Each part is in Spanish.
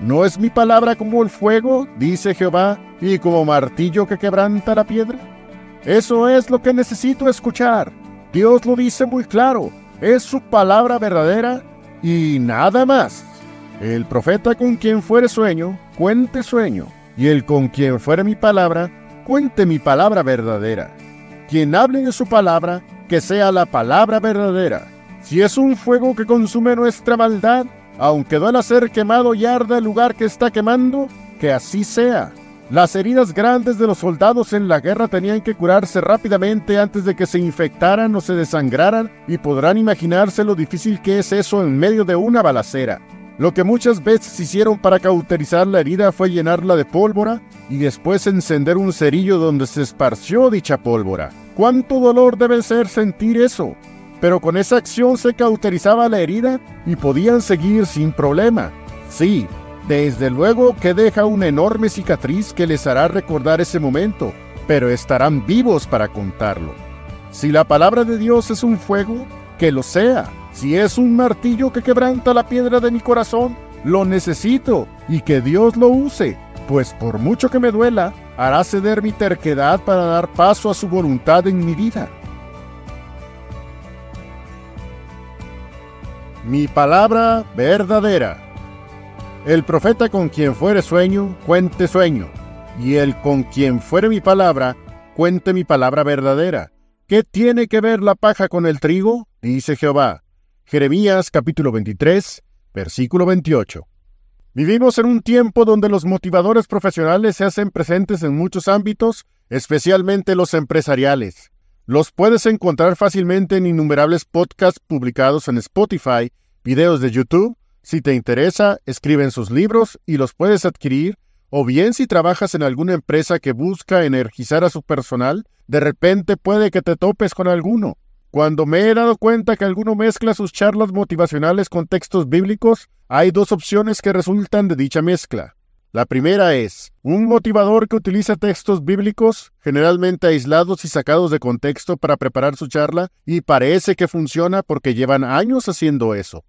¿No es mi palabra como el fuego, dice Jehová, y como martillo que quebranta la piedra? Eso es lo que necesito escuchar. Dios lo dice muy claro. Es su palabra verdadera y nada más. El profeta con quien fuere sueño, cuente sueño. Y el con quien fuere mi palabra, cuente mi palabra verdadera. Quien hable de su palabra, que sea la palabra verdadera. Si es un fuego que consume nuestra maldad, aunque duela ser quemado y arda el lugar que está quemando, que así sea. Las heridas grandes de los soldados en la guerra tenían que curarse rápidamente antes de que se infectaran o se desangraran, y podrán imaginarse lo difícil que es eso en medio de una balacera. Lo que muchas veces hicieron para cauterizar la herida fue llenarla de pólvora y después encender un cerillo donde se esparció dicha pólvora. ¿Cuánto dolor debe ser sentir eso? Pero con esa acción se cauterizaba la herida y podían seguir sin problema. Sí, desde luego que deja una enorme cicatriz que les hará recordar ese momento, pero estarán vivos para contarlo. Si la palabra de Dios es un fuego, que lo sea. Si es un martillo que quebranta la piedra de mi corazón, lo necesito y que Dios lo use, pues por mucho que me duela, hará ceder mi terquedad para dar paso a su voluntad en mi vida. Mi palabra verdadera. El profeta con quien fuere sueño, cuente sueño, y el con quien fuere mi palabra, cuente mi palabra verdadera. ¿Qué tiene que ver la paja con el trigo? Dice Jehová. Jeremías capítulo 23, versículo 28. Vivimos en un tiempo donde los motivadores profesionales se hacen presentes en muchos ámbitos, especialmente los empresariales. Los puedes encontrar fácilmente en innumerables podcasts publicados en Spotify, videos de YouTube. Si te interesa, escriben sus libros y los puedes adquirir, o bien si trabajas en alguna empresa que busca energizar a su personal, de repente puede que te topes con alguno. Cuando me he dado cuenta que alguno mezcla sus charlas motivacionales con textos bíblicos, hay dos opciones que resultan de dicha mezcla. La primera es un motivador que utiliza textos bíblicos, generalmente aislados y sacados de contexto para preparar su charla, y parece que funciona porque llevan años haciendo eso.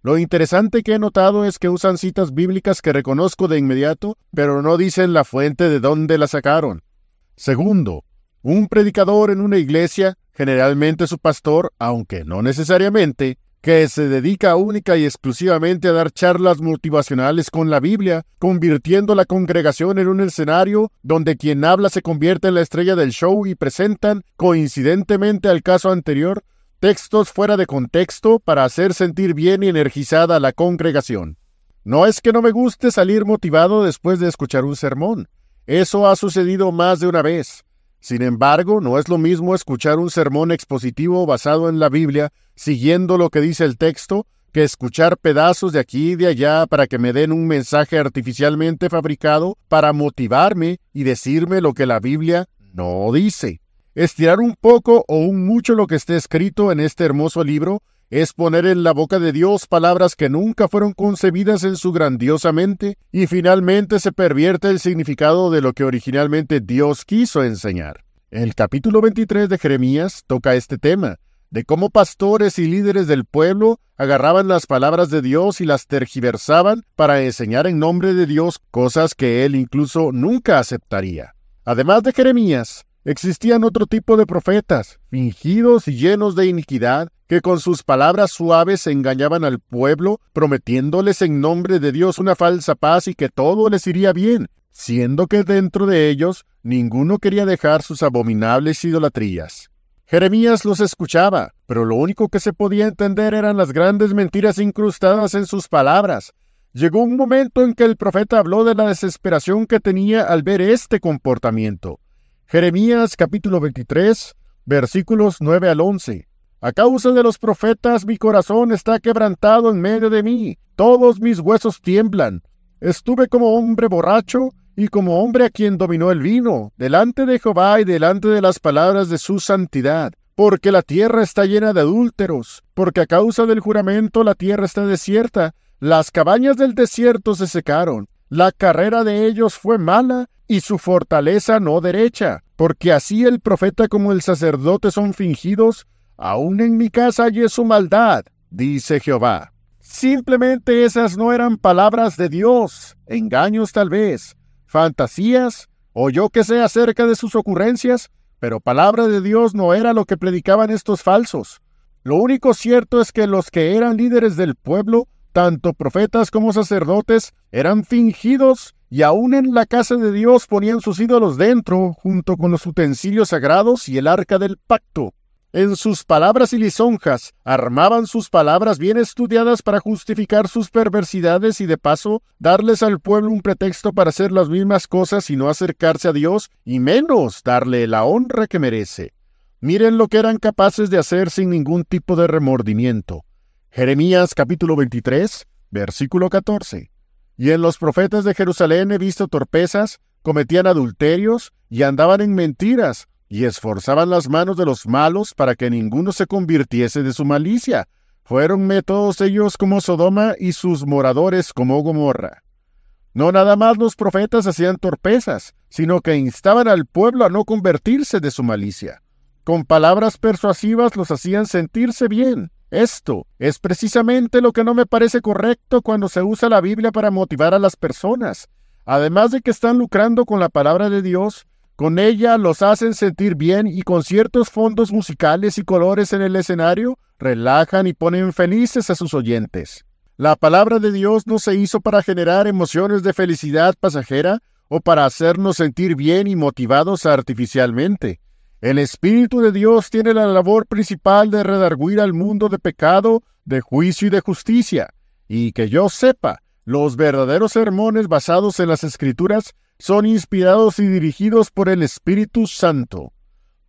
Lo interesante que he notado es que usan citas bíblicas que reconozco de inmediato, pero no dicen la fuente de dónde la sacaron. Segundo, un predicador en una iglesia, generalmente su pastor, aunque no necesariamente, que se dedica única y exclusivamente a dar charlas motivacionales con la Biblia, convirtiendo la congregación en un escenario donde quien habla se convierte en la estrella del show y presentan, coincidentemente al caso anterior, textos fuera de contexto para hacer sentir bien y energizada a la congregación. No es que no me guste salir motivado después de escuchar un sermón. Eso ha sucedido más de una vez. Sin embargo, no es lo mismo escuchar un sermón expositivo basado en la Biblia, siguiendo lo que dice el texto, que escuchar pedazos de aquí y de allá para que me den un mensaje artificialmente fabricado para motivarme y decirme lo que la Biblia no dice. Estirar un poco o un mucho lo que esté escrito en este hermoso libro es poner en la boca de Dios palabras que nunca fueron concebidas en su grandiosa mente, y finalmente se pervierte el significado de lo que originalmente Dios quiso enseñar. El capítulo 23 de Jeremías toca este tema, de cómo pastores y líderes del pueblo agarraban las palabras de Dios y las tergiversaban para enseñar en nombre de Dios cosas que él incluso nunca aceptaría. Además de Jeremías, existían otro tipo de profetas, fingidos y llenos de iniquidad, que con sus palabras suaves engañaban al pueblo, prometiéndoles en nombre de Dios una falsa paz y que todo les iría bien, siendo que dentro de ellos ninguno quería dejar sus abominables idolatrías. Jeremías los escuchaba, pero lo único que se podía entender eran las grandes mentiras incrustadas en sus palabras. Llegó un momento en que el profeta habló de la desesperación que tenía al ver este comportamiento. Jeremías capítulo 23, versículos 9 al 11. A causa de los profetas mi corazón está quebrantado en medio de mí, todos mis huesos tiemblan. Estuve como hombre borracho y como hombre a quien dominó el vino, delante de Jehová y delante de las palabras de su santidad, porque la tierra está llena de adúlteros, porque a causa del juramento la tierra está desierta, las cabañas del desierto se secaron, la carrera de ellos fue mala, y su fortaleza no derecha, porque así el profeta como el sacerdote son fingidos, aún en mi casa hallé su maldad, dice Jehová. Simplemente esas no eran palabras de Dios, engaños tal vez, fantasías, o yo que sé acerca de sus ocurrencias, pero palabra de Dios no era lo que predicaban estos falsos. Lo único cierto es que los que eran líderes del pueblo, tanto profetas como sacerdotes, eran fingidos y aún en la casa de Dios ponían sus ídolos dentro, junto con los utensilios sagrados y el arca del pacto. En sus palabras y lisonjas, armaban sus palabras bien estudiadas para justificar sus perversidades y de paso darles al pueblo un pretexto para hacer las mismas cosas y no acercarse a Dios y menos darle la honra que merece. Miren lo que eran capaces de hacer sin ningún tipo de remordimiento. Jeremías capítulo 23, versículo 14. Y en los profetas de Jerusalén he visto torpezas, cometían adulterios y andaban en mentiras, y esforzaban las manos de los malos para que ninguno se convirtiese de su malicia. Fuéronme todos ellos como Sodoma y sus moradores como Gomorra. No nada más los profetas hacían torpezas, sino que instaban al pueblo a no convertirse de su malicia. Con palabras persuasivas los hacían sentirse bien. Esto es precisamente lo que no me parece correcto cuando se usa la Biblia para motivar a las personas. Además de que están lucrando con la palabra de Dios, con ella los hacen sentir bien y con ciertos fondos musicales y colores en el escenario, relajan y ponen felices a sus oyentes. La palabra de Dios no se hizo para generar emociones de felicidad pasajera o para hacernos sentir bien y motivados artificialmente. El Espíritu de Dios tiene la labor principal de redarguir al mundo de pecado, de juicio y de justicia. Y que yo sepa, los verdaderos sermones basados en las Escrituras son inspirados y dirigidos por el Espíritu Santo.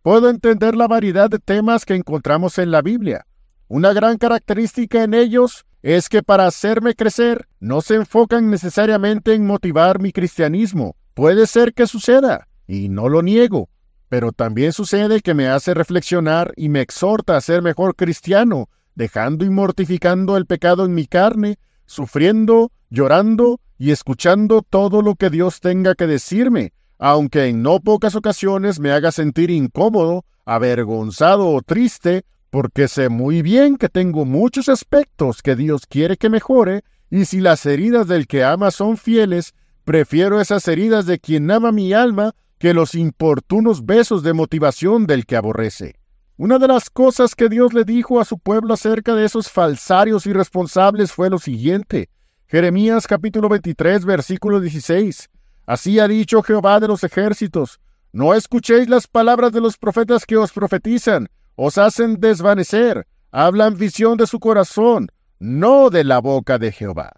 Puedo entender la variedad de temas que encontramos en la Biblia. Una gran característica en ellos es que para hacerme crecer no se enfocan necesariamente en motivar mi cristianismo. Puede ser que suceda, y no lo niego, pero también sucede que me hace reflexionar y me exhorta a ser mejor cristiano, dejando y mortificando el pecado en mi carne, sufriendo, llorando y escuchando todo lo que Dios tenga que decirme, aunque en no pocas ocasiones me haga sentir incómodo, avergonzado o triste, porque sé muy bien que tengo muchos aspectos que Dios quiere que mejore, y si las heridas del que ama son fieles, prefiero esas heridas de quien ama mi alma que los importunos besos de motivación del que aborrece. Una de las cosas que Dios le dijo a su pueblo acerca de esos falsarios irresponsables fue lo siguiente. Jeremías capítulo 23, versículo 16. Así ha dicho Jehová de los ejércitos: no escuchéis las palabras de los profetas que os profetizan, os hacen desvanecer, hablan visión de su corazón, no de la boca de Jehová.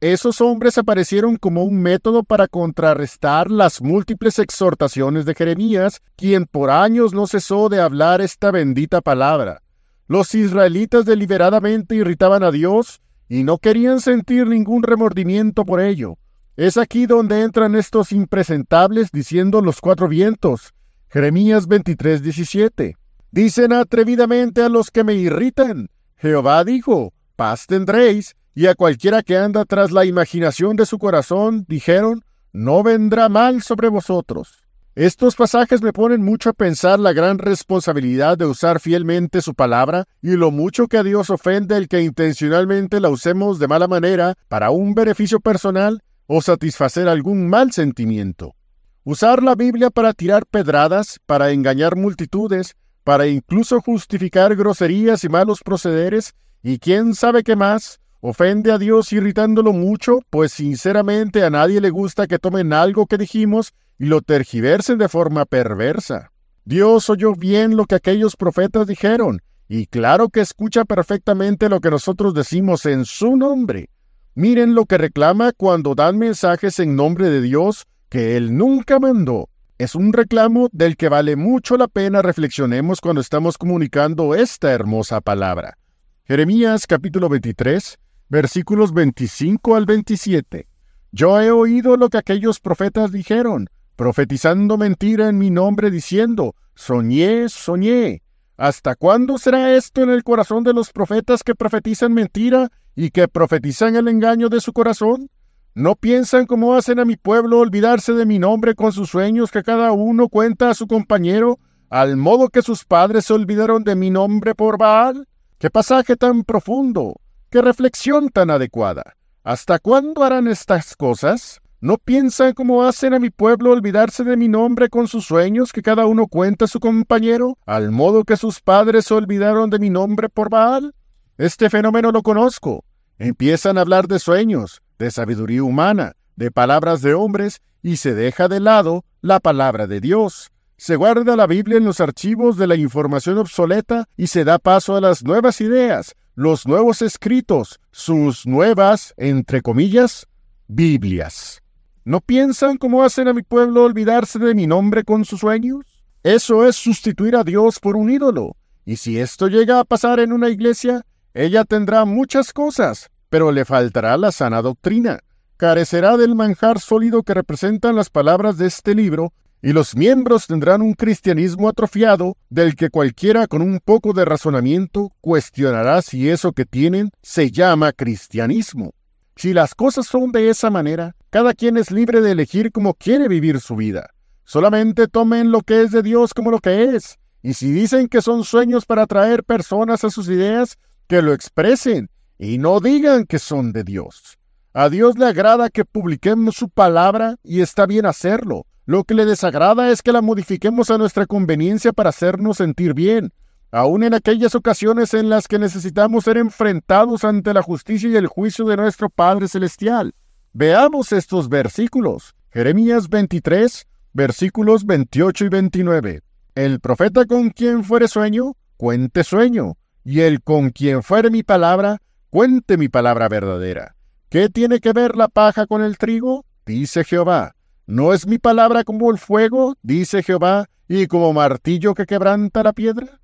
Esos hombres aparecieron como un método para contrarrestar las múltiples exhortaciones de Jeremías, quien por años no cesó de hablar esta bendita palabra. Los israelitas deliberadamente irritaban a Dios y no querían sentir ningún remordimiento por ello. Es aquí donde entran estos impresentables diciendo los cuatro vientos. Jeremías 23, 17. Dicen atrevidamente a los que me irritan: Jehová dijo, paz tendréis. Y a cualquiera que anda tras la imaginación de su corazón, dijeron, no vendrá mal sobre vosotros. Estos pasajes me ponen mucho a pensar la gran responsabilidad de usar fielmente su palabra y lo mucho que a Dios ofende el que intencionalmente la usemos de mala manera para un beneficio personal o satisfacer algún mal sentimiento. Usar la Biblia para tirar pedradas, para engañar multitudes, para incluso justificar groserías y malos procederes, y quién sabe qué más, ofende a Dios irritándolo mucho, pues sinceramente a nadie le gusta que tomen algo que dijimos y lo tergiversen de forma perversa. Dios oyó bien lo que aquellos profetas dijeron, y claro que escucha perfectamente lo que nosotros decimos en su nombre. Miren lo que reclama cuando dan mensajes en nombre de Dios que Él nunca mandó. Es un reclamo del que vale mucho la pena reflexionemos cuando estamos comunicando esta hermosa palabra. Jeremías capítulo 23, versículos 25 al 27. Yo he oído lo que aquellos profetas dijeron, profetizando mentira en mi nombre, diciendo, soñé, soñé. ¿Hasta cuándo será esto en el corazón de los profetas que profetizan mentira y que profetizan el engaño de su corazón? ¿No piensan como hacen a mi pueblo olvidarse de mi nombre con sus sueños que cada uno cuenta a su compañero, al modo que sus padres se olvidaron de mi nombre por Baal? ¡Qué pasaje tan profundo! ¡Qué reflexión tan adecuada! ¿Hasta cuándo harán estas cosas? ¿No piensan como hacen a mi pueblo olvidarse de mi nombre con sus sueños que cada uno cuenta a su compañero, al modo que sus padres se olvidaron de mi nombre por Baal? Este fenómeno lo conozco. Empiezan a hablar de sueños, de sabiduría humana, de palabras de hombres, y se deja de lado la palabra de Dios. Se guarda la Biblia en los archivos de la información obsoleta y se da paso a las nuevas ideas, los nuevos escritos, sus nuevas, entre comillas, Biblias. ¿No piensan como hacen a mi pueblo olvidarse de mi nombre con sus sueños? Eso es sustituir a Dios por un ídolo. Y si esto llega a pasar en una iglesia, ella tendrá muchas cosas, pero le faltará la sana doctrina. Carecerá del manjar sólido que representan las palabras de este libro, y los miembros tendrán un cristianismo atrofiado del que cualquiera con un poco de razonamiento cuestionará si eso que tienen se llama cristianismo. Si las cosas son de esa manera, cada quien es libre de elegir cómo quiere vivir su vida. Solamente tomen lo que es de Dios como lo que es, y si dicen que son sueños para atraer personas a sus ideas, que lo expresen, y no digan que son de Dios. A Dios le agrada que publiquemos su palabra, y está bien hacerlo. Lo que le desagrada es que la modifiquemos a nuestra conveniencia para hacernos sentir bien, aun en aquellas ocasiones en las que necesitamos ser enfrentados ante la justicia y el juicio de nuestro Padre Celestial. Veamos estos versículos. Jeremías 23, versículos 28 y 29. El profeta con quien fuere sueño, cuente sueño, y el con quien fuere mi palabra, cuente mi palabra verdadera. ¿Qué tiene que ver la paja con el trigo? Dice Jehová. ¿No es mi palabra como el fuego? Dice Jehová, y como martillo que quebranta la piedra.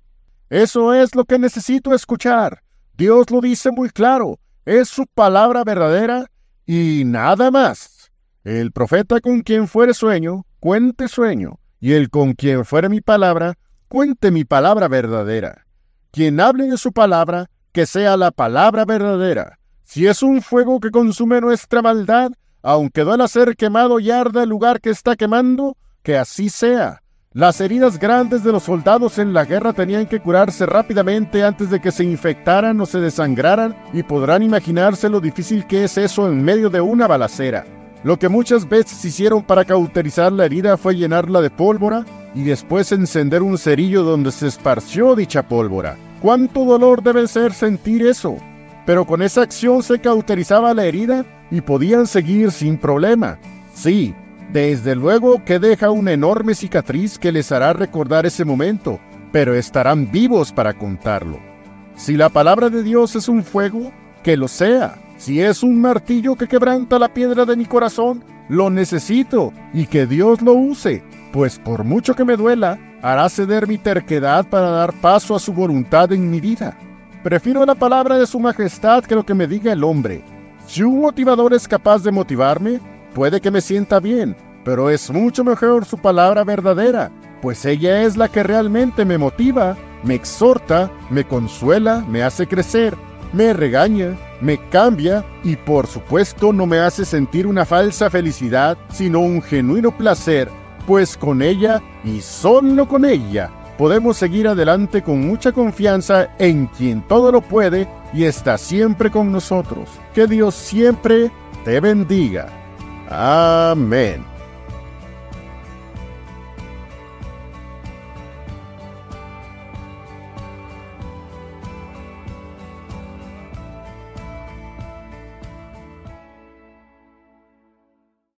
Eso es lo que necesito escuchar. Dios lo dice muy claro. Es su palabra verdadera y nada más. El profeta con quien fuere sueño, cuente sueño, y el con quien fuere mi palabra, cuente mi palabra verdadera. Quien hable de su palabra, que sea la palabra verdadera. Si es un fuego que consume nuestra maldad, aunque duela ser quemado y arda el lugar que está quemando, que así sea. Las heridas grandes de los soldados en la guerra tenían que curarse rápidamente antes de que se infectaran o se desangraran, y podrán imaginarse lo difícil que es eso en medio de una balacera. Lo que muchas veces hicieron para cauterizar la herida fue llenarla de pólvora y después encender un cerillo donde se esparció dicha pólvora. ¿Cuánto dolor debe ser sentir eso? Pero con esa acción se cauterizaba la herida y podían seguir sin problema. Sí, desde luego que deja una enorme cicatriz que les hará recordar ese momento, pero estarán vivos para contarlo. Si la palabra de Dios es un fuego, que lo sea. Si es un martillo que quebranta la piedra de mi corazón, lo necesito y que Dios lo use, pues por mucho que me duela, hará ceder mi terquedad para dar paso a su voluntad en mi vida. Prefiero la palabra de su majestad que lo que me diga el hombre. Si un motivador es capaz de motivarme, puede que me sienta bien, pero es mucho mejor su palabra verdadera, pues ella es la que realmente me motiva, me exhorta, me consuela, me hace crecer, me regaña, me cambia y por supuesto no me hace sentir una falsa felicidad, sino un genuino placer, pues con ella y solo con ella podemos seguir adelante con mucha confianza en quien todo lo puede y está siempre con nosotros. Que Dios siempre te bendiga. Amén.